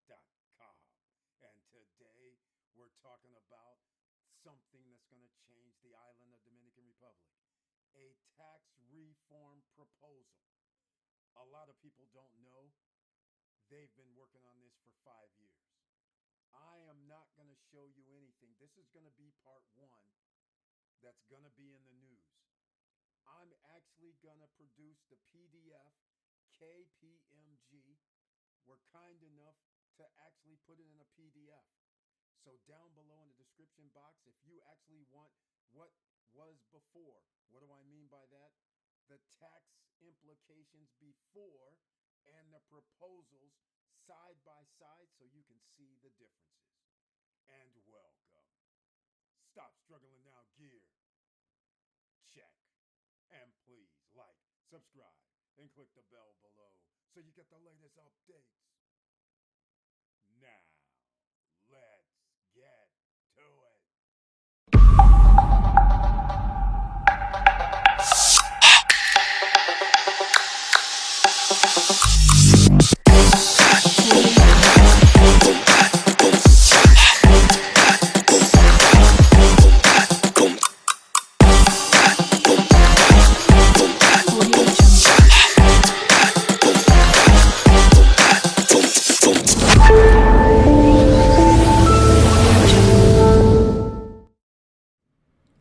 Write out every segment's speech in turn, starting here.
taxrefund.com. And today we're talking about something that's going to change the island of Dominican Republic, a tax reform proposal. A lot of people don't know they've been working on this for 5 years. I am not going to show you anything. This is going to be part one that's going to be in the news. I'm actually going to produce the PDF. KPMG were kind enough to actually put it in a PDF. So down below in the description box, if you actually want what was before, what do I mean by that? The tax implications before and the proposals side by side so you can see the differences. And welcome. Stop struggling now, gear. Check. And please like, subscribe, and click the bell below so you get the latest updates. Now, let's get to it.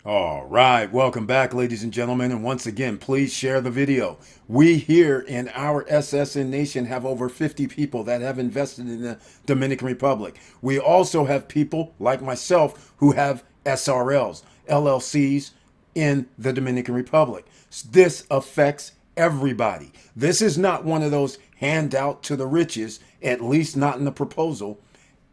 All right, welcome back, ladies and gentlemen. And once again, please share the video. We here in our SSN Nation have over 50 people that have invested in the Dominican Republic. We also have people like myself who have SRLs, LLCs in the Dominican Republic. This affects everybody. This is not one of those handout to the riches, at least not in the proposal.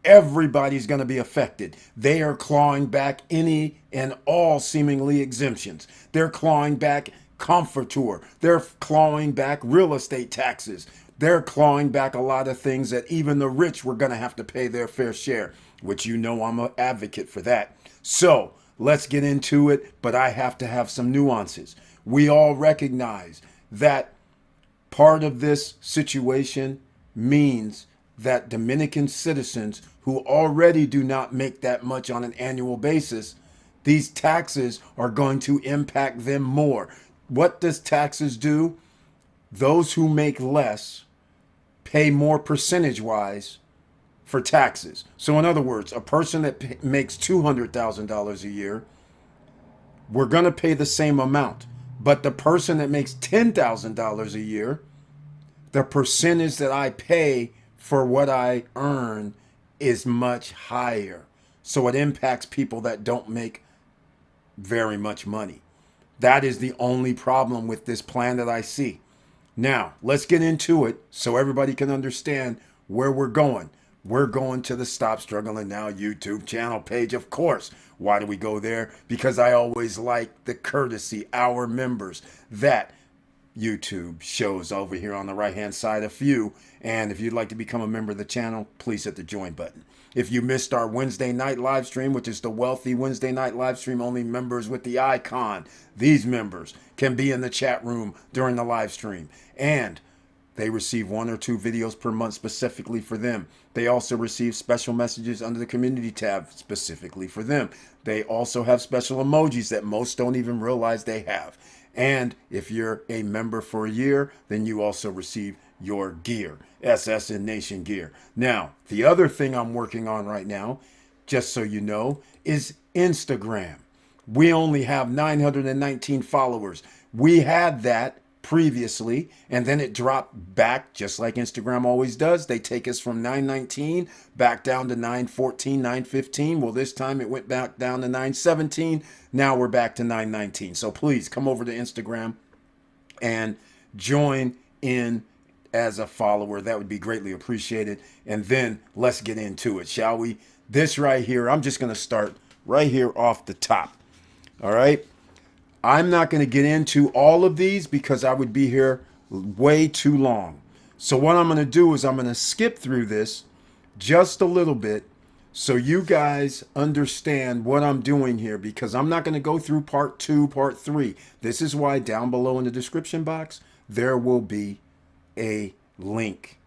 Everybody's going to be affected. They are clawing back any and all seemingly exemptions. They're clawing back comforteur. They're clawing back real estate taxes. They're clawing back a lot of things that even the rich were going to have to pay their fair share, which you know I'm an advocate for that. So let's get into it, but I have to have some nuances. We all recognize that part of this situation means that Dominican citizens who already do not make that much on an annual basis, these taxes are going to impact them more. What does taxes do? Those who make less pay more percentage wise for taxes. So in other words, a person that makes $200,000 a year, we're going to pay the same amount. But the person that makes $10,000 a year, the percentage that I pay for what I earn is much higher. So it impacts people that don't make very much money. That is the only problem with this plan that I see. Now, let's get into it so everybody can understand where we're going. We're going to the Stop Struggling Now YouTube channel page, of course. Why do we go there? Because I always like the courtesy, our members, that YouTube shows over here on the right hand side, a few. And if you'd like to become a member of the channel, please hit the join button. If you missed our Wednesday night live stream, which is the wealthy Wednesday night live stream, only members with the icon, these members can be in the chat room during the live stream. And they receive 1 or 2 videos per month specifically for them. They also receive special messages under the community tab specifically for them. They also have special emojis that most don't even realize they have. And if you're a member for a year, then you also receive your gear, SSN Nation gear. Now, the other thing I'm working on right now, just so you know, is Instagram. We only have 919 followers. We had that previously, and then it dropped back just like Instagram always does. They take us from 919 back down to 914, 915. Well, this time it went back down to 917. Now we're back to 919. So please come over to Instagram and join in as a follower. That would be greatly appreciated. And then let's get into it, shall we? This right here, I'm just going to start right here off the top. All right. I'm not going to get into all of these because I would be here way too long. So what I'm going to do is I'm going to skip through this just a little bit so you guys understand what I'm doing here, because I'm not going to go through part 2, part 3. This is why down below in the description box, there will be a link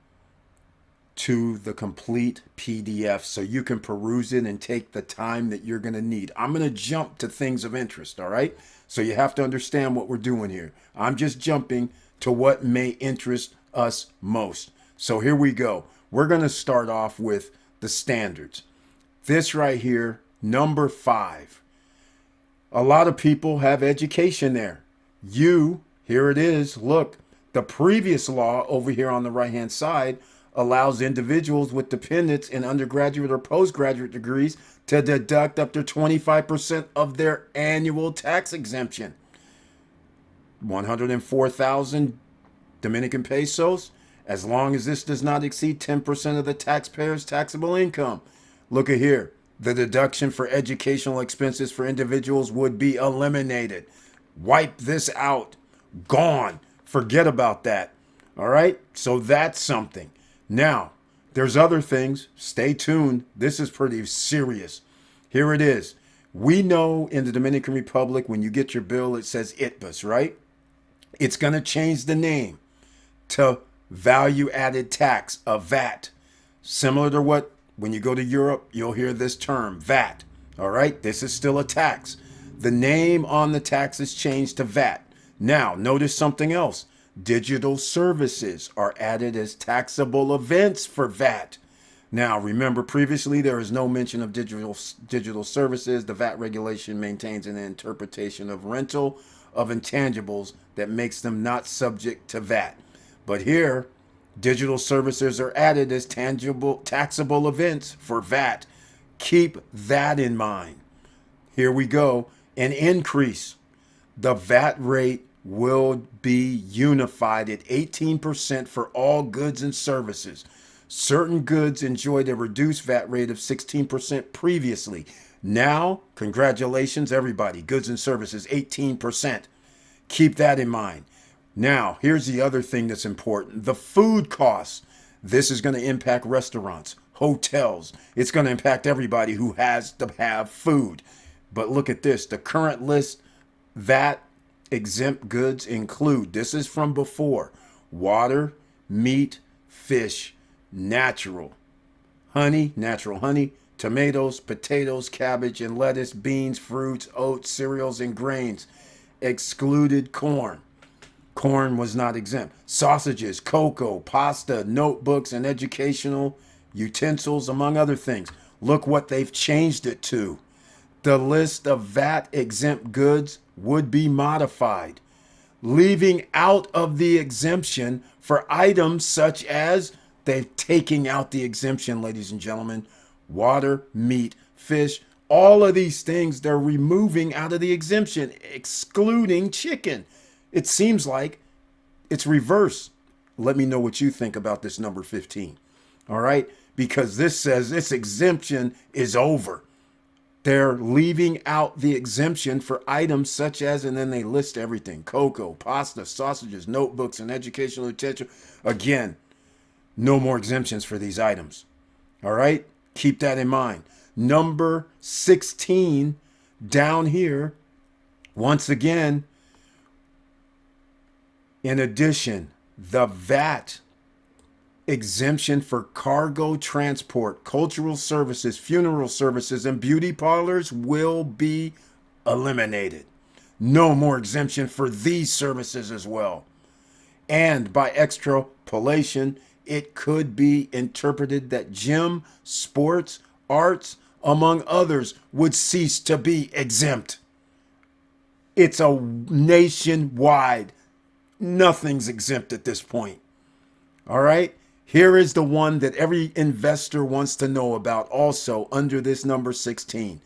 to the complete PDF so you can peruse it and take the time that you're going to need. I'm going to jump to things of interest, all right? So you have to understand what we're doing here. I'm just jumping to what may interest us most. So here we go. We're going to start off with the standards. This right here, number 5. A lot of people have education there. Here it is. Look, the previous law over here on the right-hand side allows individuals with dependents in undergraduate or postgraduate degrees to deduct up to 25% of their annual tax exemption. 104,000 Dominican pesos, as long as this does not exceed 10% of the taxpayer's taxable income. Look at here. The deduction for educational expenses for individuals would be eliminated. Wipe this out. Gone. Forget about that. All right? So that's something. Now, there's other things. Stay tuned. This is pretty serious. Here it is. We know in the Dominican Republic, when you get your bill, it says ITBAS, right? It's going to change the name to value added tax, a VAT. Similar to what, when you go to Europe, you'll hear this term, VAT. All right? This is still a tax. The name on the tax is changed to VAT. Now, notice something else. Digital services are added as taxable events for VAT. Now, remember previously there is no mention of digital services. The VAT regulation maintains an interpretation of rental of intangibles that makes them not subject to VAT. But here, digital services are added as tangible taxable events for VAT. Keep that in mind. Here we go. An increase. The VAT rate will be unified at 18% for all goods and services. Certain goods enjoyed a reduced VAT rate of 16% previously. Now, congratulations, everybody. Goods and services, 18%. Keep that in mind. Now, here's the other thing that's important. The food costs. This is going to impact restaurants, hotels. It's going to impact everybody who has to have food. But look at this. The current list, VAT exempt goods include, this is from before, water, meat, fish, natural honey, tomatoes, potatoes, cabbage and lettuce, beans, fruits, oats, cereals, and grains. Excluded corn. Corn was not exempt. Sausages, cocoa, pasta, notebooks, and educational utensils, among other things. Look what they've changed it to. The list of VAT exempt goods would be modified, leaving out of the exemption for items such as, they're taking out the exemption, ladies and gentlemen, water, meat, fish, all of these things they're removing out of the exemption, excluding chicken. It seems like it's reverse. Let me know what you think about this number 15. All right? Because this says this exemption is over. They're leaving out the exemption for items such as, and then they list everything: cocoa, pasta, sausages, notebooks, and educational utensils. Again, no more exemptions for these items. All right? Keep that in mind. Number 16 down here, once again, in addition, the VAT exemption for cargo transport, cultural services, funeral services, and beauty parlors will be eliminated. No more exemption for these services as well. And by extrapolation, it could be interpreted that gym, sports, arts, among others, would cease to be exempt. It's a nationwide. Nothing's exempt at this point. All right? Here is the one that every investor wants to know about also under this number 16.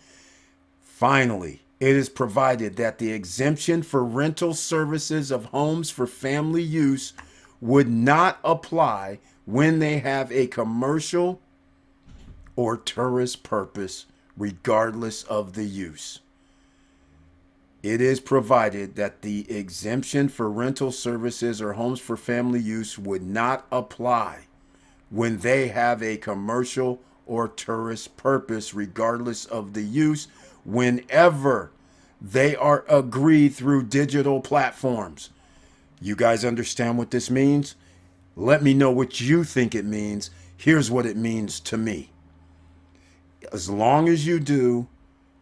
Finally, it is provided that the exemption for rental services of homes for family use would not apply when they have a commercial or tourist purpose, regardless of the use. It is provided that the exemption for rental services or homes for family use would not apply when they have a commercial or tourist purpose, regardless of the use, whenever they are agreed through digital platforms. You guys understand what this means? Let me know what you think it means. Here's what it means to me. As long as you do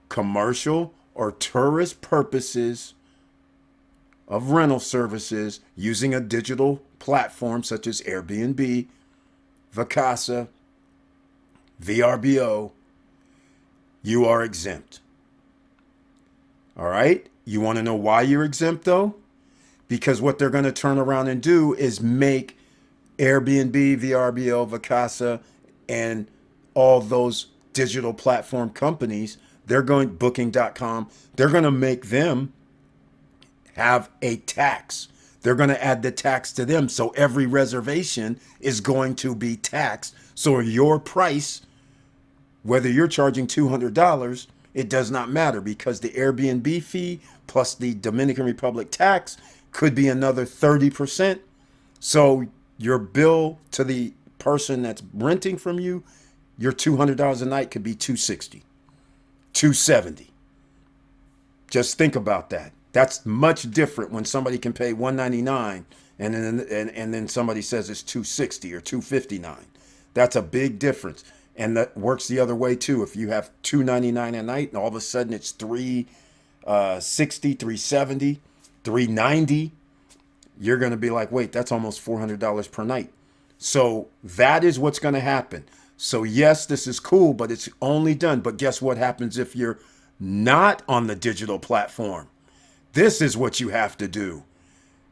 commercial or tourist purposes of rental services using a digital platform such as Airbnb, Vacasa, VRBO, you are exempt. All right? You want to know why you're exempt though? Because what they're going to turn around and do is make Airbnb, VRBO, Vacasa, and all those digital platform companies, they're going, booking.com, they're going to make them have a tax. They're going to add the tax to them. So every reservation is going to be taxed. So your price, whether you're charging $200, it does not matter because the Airbnb fee plus the Dominican Republic tax could be another 30%. So your bill to the person that's renting from you, your $200 a night could be $260, $270. Just think about that. That's much different when somebody can pay $199 and then somebody says it's $260 or $259. That's a big difference. And that works the other way too. If you have $299 a night and all of a sudden it's $360, $370, $390, you're going to be like, wait, that's almost $400 per night. So that is what's going to happen. So yes, this is cool, but it's only done. But guess what happens if you're not on the digital platform? This is what you have to do.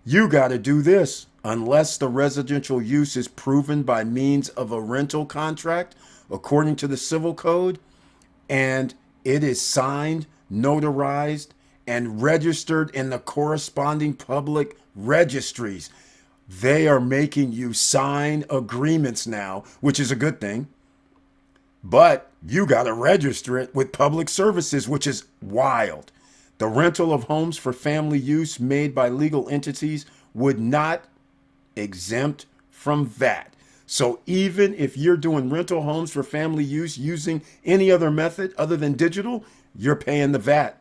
You got to do this. Unless the residential use is proven by means of a rental contract, according to the civil code, and it is signed, notarized, and registered in the corresponding public registries. They are making you sign agreements now, which is a good thing. But you got to register it with public services, which is wild. The rental of homes for family use made by legal entities would not exempt from VAT. So even if you're doing rental homes for family use using any other method other than digital, you're paying the VAT.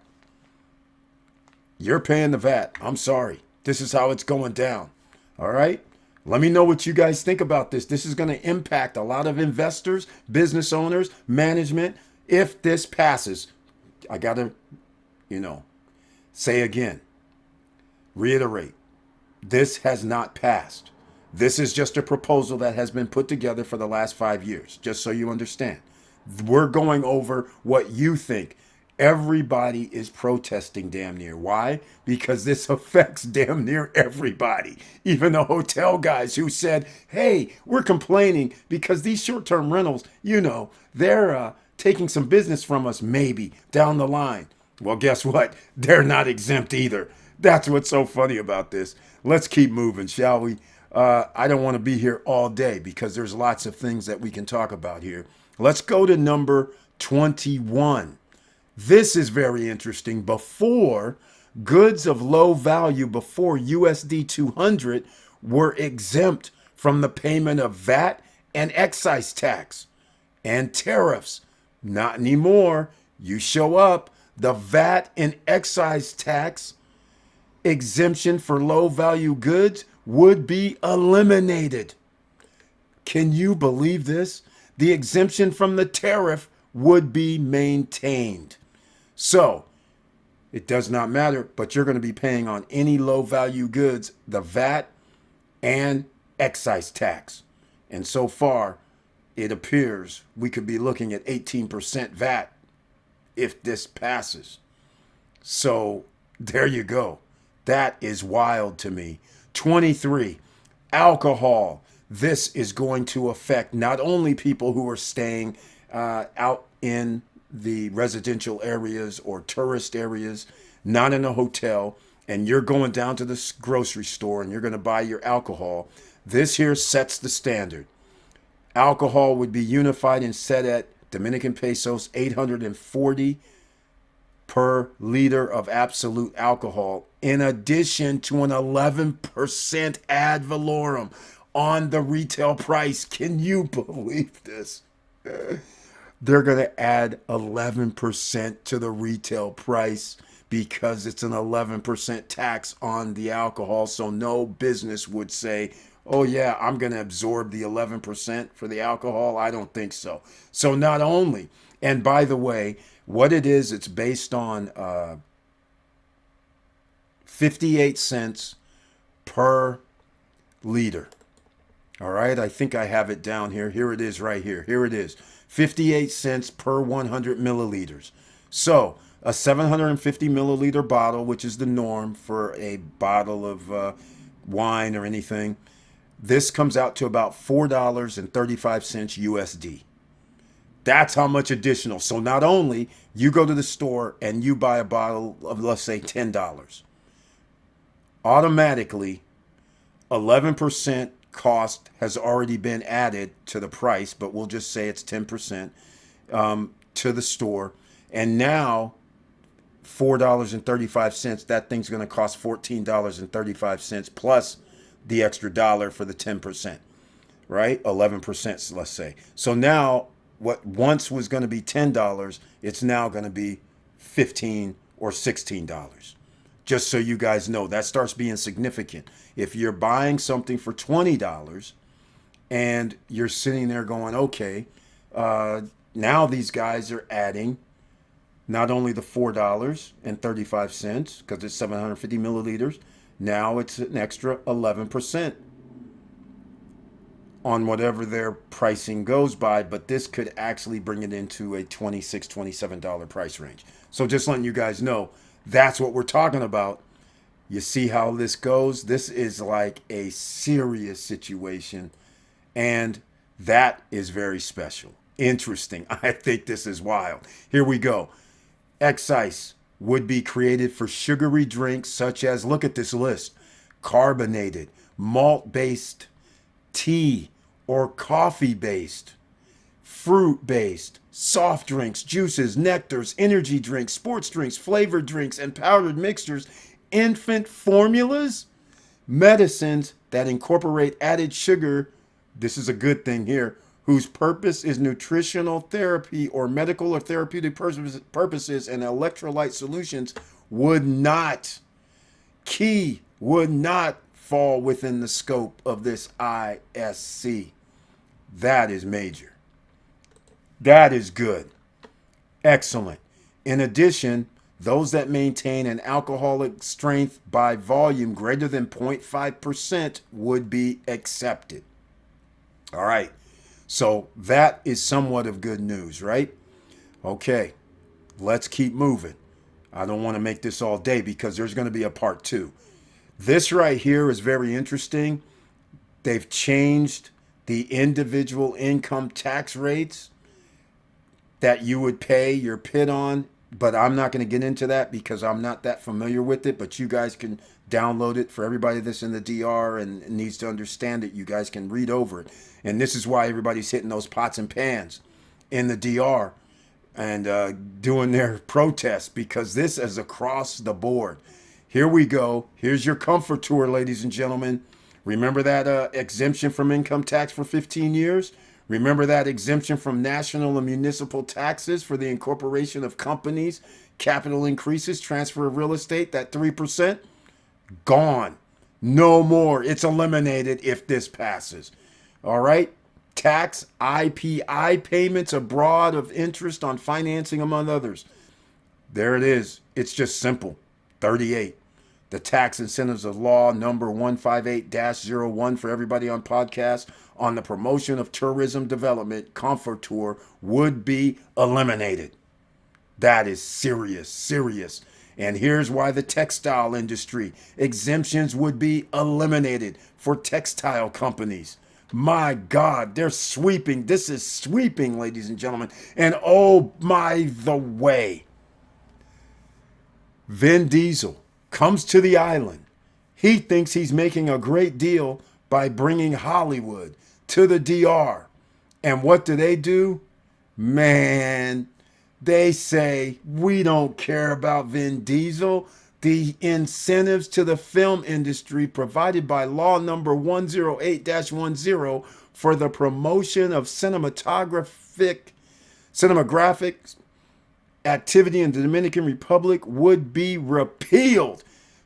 You're paying the VAT. I'm sorry. This is how it's going down. All right. Let me know what you guys think about this. This is going to impact a lot of investors, business owners, management. If this passes, I got to, say again, reiterate, this has not passed. This is just a proposal that has been put together for the last 5 years, just so you understand. We're going over what you think. Everybody is protesting damn near. Why? Because this affects damn near everybody. Even the hotel guys who said, hey, we're complaining because these short-term rentals, they're taking some business from us maybe down the line. Well, guess what? They're not exempt either. That's what's so funny about this. Let's keep moving, shall we? I don't want to be here all day because there's lots of things that we can talk about here. Let's go to number 21. This is very interesting. Before, goods of low value before USD 200 were exempt from the payment of VAT and excise tax and tariffs. Not anymore. You show up, the VAT and excise tax exemption for low value goods would be eliminated. Can you believe this? The exemption from the tariff would be maintained. So it does not matter, but you're going to be paying on any low value goods, the VAT and excise tax. And so far, it appears we could be looking at 18% VAT if this passes. So there you go. That is wild to me. 23, alcohol. This is going to affect not only people who are staying out in the residential areas or tourist areas, not in a hotel, and you're going down to the grocery store and you're going to buy your alcohol. This here sets the standard. Alcohol would be unified and set at Dominican pesos 840 per liter of absolute alcohol, in addition to an 11% ad valorem on the retail price. Can you believe this? They're going to add 11% to the retail price because it's an 11% tax on the alcohol. So no business would say, oh yeah, I'm going to absorb the 11% for the alcohol. I don't think so. So not only, and by the way, what it is, it's based on 58 cents per liter. All right, I think I have it down here. Here it is right here. Here it is. 58 cents per 100 milliliters. So a 750 milliliter bottle, which is the norm for a bottle of wine or anything, this comes out to about $4.35 USD. That's how much additional. So not only you go to the store and you buy a bottle of, let's say, $10, automatically 11% cost has already been added to the price, but we'll just say it's 10% to the store. And now $4.35, that thing's going to cost $14.35 plus the extra dollar for the 10%, right? 11%, let's say. So now what once was going to be $10, it's now going to be $15 or $16. Just so you guys know, that starts being significant. If you're buying something for $20 and you're sitting there going, okay, now these guys are adding not only the $4.35 because it's 750 milliliters, now it's an extra 11% on whatever their pricing goes by, but this could actually bring it into a $26, $27 price range. So just letting you guys know, that's what we're talking about. You see how this goes? This is like a serious situation, and that is very special. Interesting. I think this is wild. Here we go. Excise would be created for sugary drinks such as, look at this list, carbonated, malt-based tea or coffee-based, fruit-based, soft drinks, juices, nectars, energy drinks, sports drinks, flavored drinks, and powdered mixtures, infant formulas, medicines that incorporate added sugar. This is a good thing here, whose purpose is nutritional therapy or medical or therapeutic purposes, and electrolyte solutions would not fall within the scope of this ISC. That is major. That is good. Excellent. In addition, those that maintain an alcoholic strength by volume greater than 0.5% would be accepted. All right. So that is somewhat of good news, right? Okay. Let's keep moving. I don't want to make this all day because there's going to be a part 2. This right here is very interesting. They've changed the individual income tax rates that you would pay your PIT on, but I'm not going to get into that because I'm not that familiar with it, but you guys can download it. For everybody that's in the DR and needs to understand it, you guys can read over it. And this is why everybody's hitting those pots and pans in the DR and doing their protests, because this is across the board. Here we go. Here's your comfort tour, ladies and gentlemen. Remember that exemption from income tax for 15 years? Remember that exemption from national and municipal taxes for the incorporation of companies, capital increases, transfer of real estate, that 3%? Gone. No more. It's eliminated if this passes. All right? Tax IPI payments abroad of interest on financing, among others. There it is. It's just simple. 38. The tax incentives of law number 158-01 for everybody on podcast on the promotion of tourism development, comfort tour, would be eliminated. That is serious, serious. And here's why the textile industry exemptions would be eliminated for textile companies. My God, they're sweeping. This is sweeping, ladies and gentlemen. And oh my, the way Vin Diesel comes to the island, he thinks he's making a great deal by bringing Hollywood to the DR. And what do? Man, they say, we don't care about Vin Diesel. The incentives to the film industry provided by law number 108-10 for the promotion of cinematographic activity in the Dominican Republic would be repealed.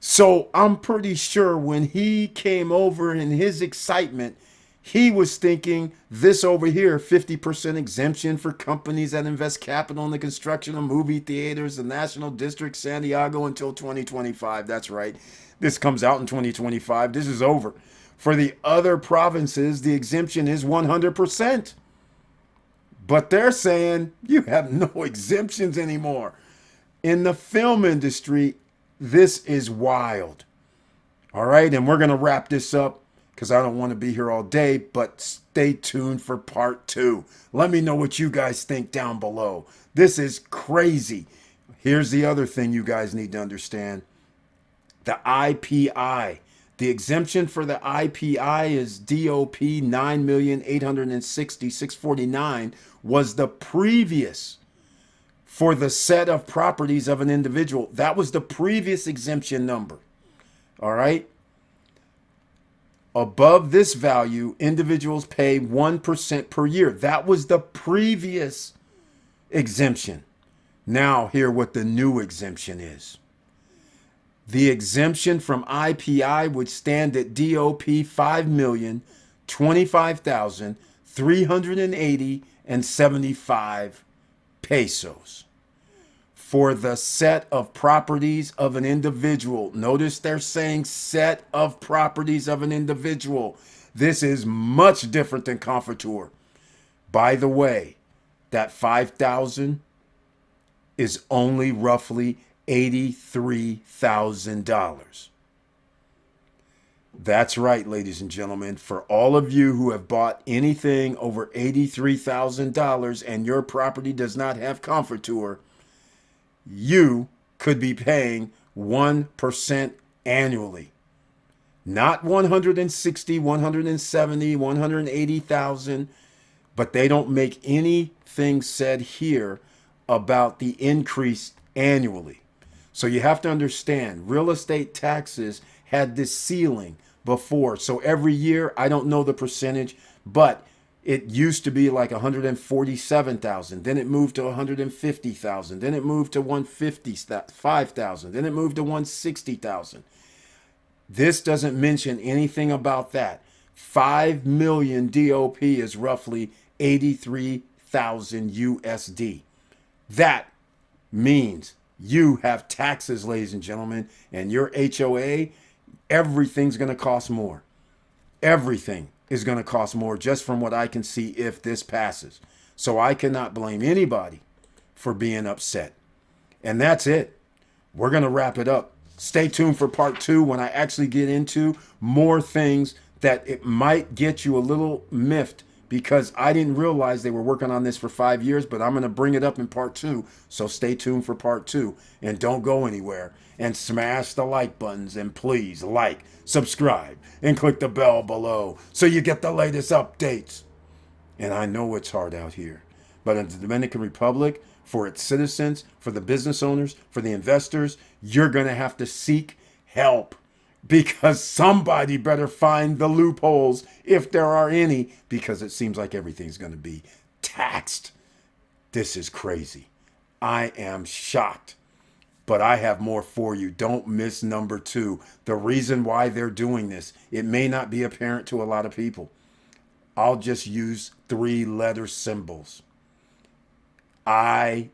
So I'm pretty sure when he came over in his excitement, he was thinking this over here 50% exemption for companies that invest capital in the construction of movie theaters, the National District, San Diego until 2025. That's right. This comes out in 2025. This is over. For the other provinces, the exemption is 100%. But they're saying you have no exemptions anymore. In the film industry, this is wild. All right. And we're going to wrap this up because I don't want to be here all day, but stay tuned for part 2. Let me know what you guys think down below. This is crazy. Here's the other thing you guys need to understand. The IPI. The exemption for the IPI is DOP 9,860,649 was the previous for the set of properties of an individual. That was the previous exemption number. All right. Above this value, individuals pay 1% per year. That was the previous exemption. Now, hear what the new exemption is. The exemption from IPI would stand at DOP 5,025,380.75 pesos for the set of properties of an individual. Notice they're saying set of properties of an individual. This is much different than Confiture. By the way, that 5,000 is only roughly $83,000. That's right, ladies and gentlemen. For all of you who have bought anything over $83,000 and your property does not have Confiture, you could be paying 1% annually. Not 160, 170, 180,000, but they don't make anything said here about the increase annually. So you have to understand, real estate taxes had this ceiling before. So every year, I don't know the percentage, but it used to be like 147,000. Then it moved to 150,000. Then it moved to 155,000. Then it moved to 160,000. This doesn't mention anything about that. 5 million DOP is roughly 83,000 USD. That means you have taxes, ladies and gentlemen, and your HOA, everything's going to cost more. Everything is going to cost more just from what I can see if this passes. So I cannot blame anybody for being upset. And that's it. We're going to wrap it up. Stay tuned for part 2 when I actually get into more things that it might get you a little miffed because I didn't realize they were working on this for 5 years, but I'm going to bring it up in part 2. So stay tuned for part 2 and don't go anywhere and smash the like buttons and please like, subscribe, and click the bell below so you get the latest updates. And I know it's hard out here, but in the Dominican Republic, for its citizens, for the business owners, for the investors, you're going to have to seek help because somebody better find the loopholes if there are any, because it seems like everything's going to be taxed. This is crazy. I am shocked, but I have more for you. Don't miss number 2. The reason why they're doing this, it may not be apparent to a lot of people. I'll just use 3-letter symbols. IMF.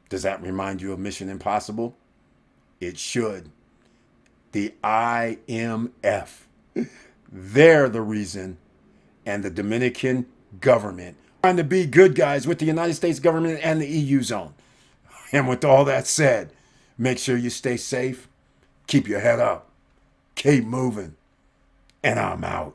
Does that remind you of Mission Impossible? It should. The IMF. They're the reason, and the Dominican government trying to be good guys with the United States government and the EU zone. And with all that said, make sure you stay safe, keep your head up, keep moving, and I'm out.